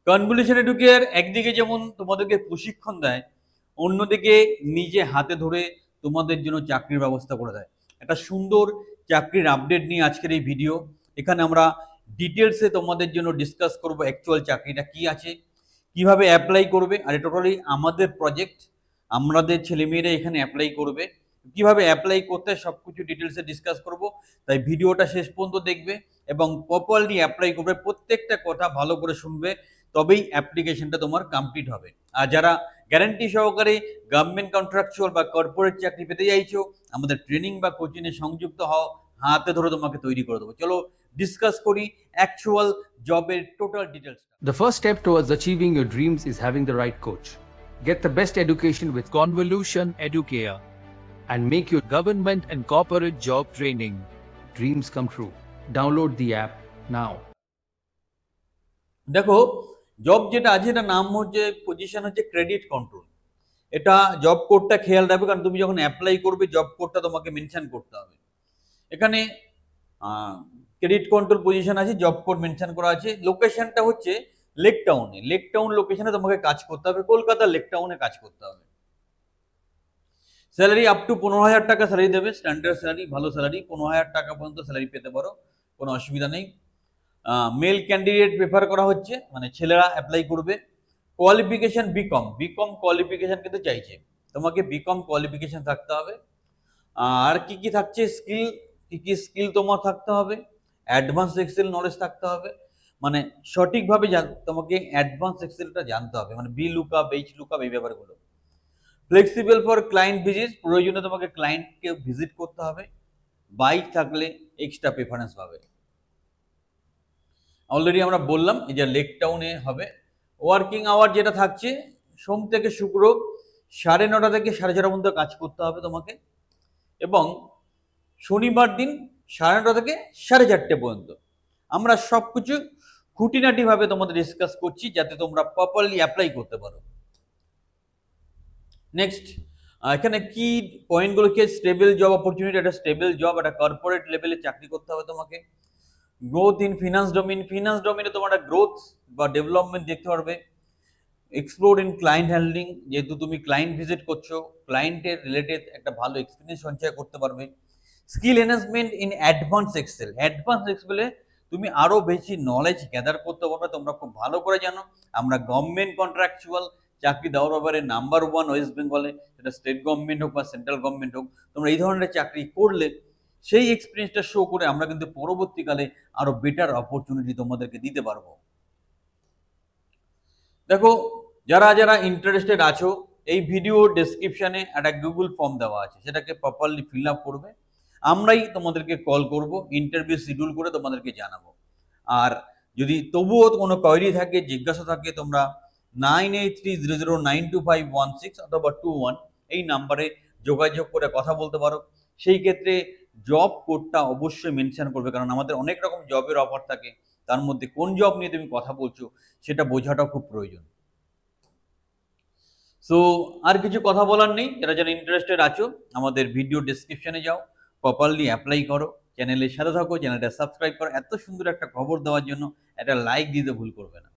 Convolution educare একদিকে যেমন তোমাদেরকে প্রশিক্ষণ দেয়, অন্যদিকে নিজে হাতে ধরে তোমাদের জন্য চাকরির ব্যবস্থা করে দেয়। একটা সুন্দর চাকরির আপডেট নিয়ে আজকের এই ভিডিও। এখানে আমরা ডিটেলসে তোমাদের জন্য ডিসকাস করব অ্যাকচুয়াল চাকরিটা কি আছে, কিভাবে অ্যাপ্লাই করবে, আর টোটালি আমাদের প্রজেক্ট, আমাদের ছেলেমেয়েরা এখানে অ্যাপ্লাই করবে, কিভাবে অ্যাপ্লাই করতে সবকিছু ডিটেলসে ডিসকাস করব। তাই ভিডিওটা শেষ পর্যন্ত দেখবে এবং প্রপারলি অ্যাপ্লাই করবে, প্রত্যেকটা কথা ভালো করে শুনবে, তবেই অ্যাপ্লিকেশনটা তোমার কমপ্লিট হবে। আর যারা গ্যারান্টি সহকারে গভর্নমেন্ট কন্ট্রাকচুয়াল বা কর্পোরেট চাকরি পেতে চাইছো, আমাদের ট্রেনিং বা কোচিংয়ে সংযুক্ত হও, হাতে ধরে তোমাকে তৈরি করে দেবো। চলো ডিসকাস করি অ্যাকচুয়াল জবের total details. The first step towards achieving your dreams is having the right coach. Get the best education with Convolution Educare. and make your government and corporate job training dreams come true. Download the app now. দেখো, job যেটা আছে এটা নাম হচ্ছে, position হচ্ছে credit control. এটা job কোডটা খেয়াল রাখবে, কারণ তুমি যখন অ্যাপ্লাই করবে জব কোডটা তোমাকে মেনশন করতে হবে। এখানে ক্রেডিট কন্ট্রোল পজিশন আছে, জব কোড মেনশন করা আছে। লোকেশনটা হচ্ছে লেক টাউনে, লেক টাউন লোকেশনে তোমাকে কাজ করতে হবে, কলকাতার লেক টাউনে কাজ করতে হবে। স্যালারি আপ টু 15,000 টাকা স্যালারি দেবে, স্ট্যান্ডার্ড স্যালারি, ভালো স্যালারি, 15,000 টাকা পর্যন্ত স্যালারি পেতে পারো, কোনো অসুবিধা নেই। মেল ক্যান্ডিডেট প্রেফার করা হচ্ছে, মানে ছেলেরা অ্যাপ্লাই করবে। কোয়ালিফিকেশন বিকম, বিকম কোয়ালিফিকেশন কিন্তু চাইছে, তোমাকে বিকম কোয়ালিফিকেশন থাকতে হবে। আর কি কি থাকছে স্কিল, কি কি স্কিল তোমার থাকতে হবে, অ্যাডভান্স এক্সেল নলেজ থাকতে হবে, মানে সঠিকভাবে তোমাকে অ্যাডভান্স এক্সেলটা জানতে হবে, মানে বি লুকআপ, এইচ লুকআপ, এই ব্যাপারগুলো। ফ্লেক্সিবল ফর ক্লায়েন্ট ভিজিট, প্রয়োজনে তোমাকে ক্লায়েন্টকে ভিজিট করতে হবে। বাইক থাকলে এক্সট্রা প্রেফারেন্স পাবে। অলরেডি আমরা বললাম এই যে লেক টাউনে হবে। ওয়ার্কিং আওয়ার যেটা থাকছে, সোম থেকে শুক্র 9:30 থেকে 6:30 পর্যন্ত কাজ করতে হবে তোমাকে, এবং শনিবার দিন 9:30 থেকে 4:30 পর্যন্ত। আমরা সবকিছু খুঁটিনাটি ভাবে তোমাদের ডিসকাস করছি, যাতে তোমরা প্রপারলি অ্যাপ্লাই করতে পারো। নেক্সট, এখানে কি পয়েন্টগুলো কি? স্টেবল জব অপরচুনিটি, একটা স্টেবল জব, একটা কর্পোরেট লেভেলে চাকরি করতে হবে তোমাকে। Growth in finance domain, finance ডোমেইনে তোমার একটা গ্রোথ বা ডেভেলপমেন্ট দেখতে পারবে। এক্সপ্লোর ইন ক্লায়েন্ট হ্যান্ডলিং, যেহেতু তুমি ক্লায়েন্ট ভিজিট করছো, ক্লায়েন্টের রিলেটেড একটা ভালো এক্সপিরিয়েন্স সঞ্চয় করতে পারবে। Skill enhancement in advance excel, advance এক্সেলে তুমি আরো বেশি নলেজ গ্যাদার করতে পারবে। তোমরা খুব ভালো করে জানো আমরা গভর্নমেন্ট কন্ট্রাকচুয়াল চাকরি দেওয়ার ব্যাপারে নাম্বার 1 ওয়েস্ট বেঙ্গলে, সেটা স্টেট গভর্নমেন্ট হোক বা সেন্ট্রাল গভর্নমেন্ট হোক। তোমরা এই ধরনের চাকরি করলে সেই এক্সপিরিয়েন্সটা শো করে আমরা কিন্তু পরবর্তীকালে আরো বেটার অপরচুনিটি তোমাদেরকে দিতে পারবো। দেখো, যারা যারা ইন্টারেস্টেড আছো, এই ভিডিও ডেসক্রিপশনে একটা গুগল ফর্ম দেওয়া আছে, সেটাকে প্রপারলি ফিল আপ করবে। আমরাই তোমাদেরকে কল করব, ইন্টারভিউ শিডিউল করে তোমাদেরকে জানাবো। আর যদি তবুও কোনো কোয়েরি থাকে, জিজ্ঞাসা থাকে, তোমরা 9830092516 অথবা 21 এই নাম্বারে যোগাযোগ করে কথা বলতে পারো। সেই ক্ষেত্রে জব কোডটা অবশ্যই মেনশন করবে, কারণ আমাদের অনেক রকম জবের অফার থাকে, তার মধ্যে কোন জব নিয়ে তুমি কথা বলছো সেটা বোঝাটা খুব প্রয়োজন। সো আর কিছু কথা বলার নেই। যারা যারা ইন্টারেস্টেড আছো, আমাদের ভিডিও ডেসক্রিপশনে যাও, প্রপারলি অ্যাপ্লাই করো, চ্যানেলের সাথে থাকো, চ্যানেলটা সাবস্ক্রাইব করো। এত সুন্দর একটা খবর দেওয়ার জন্য একটা লাইক দিতে ভুল করবে না।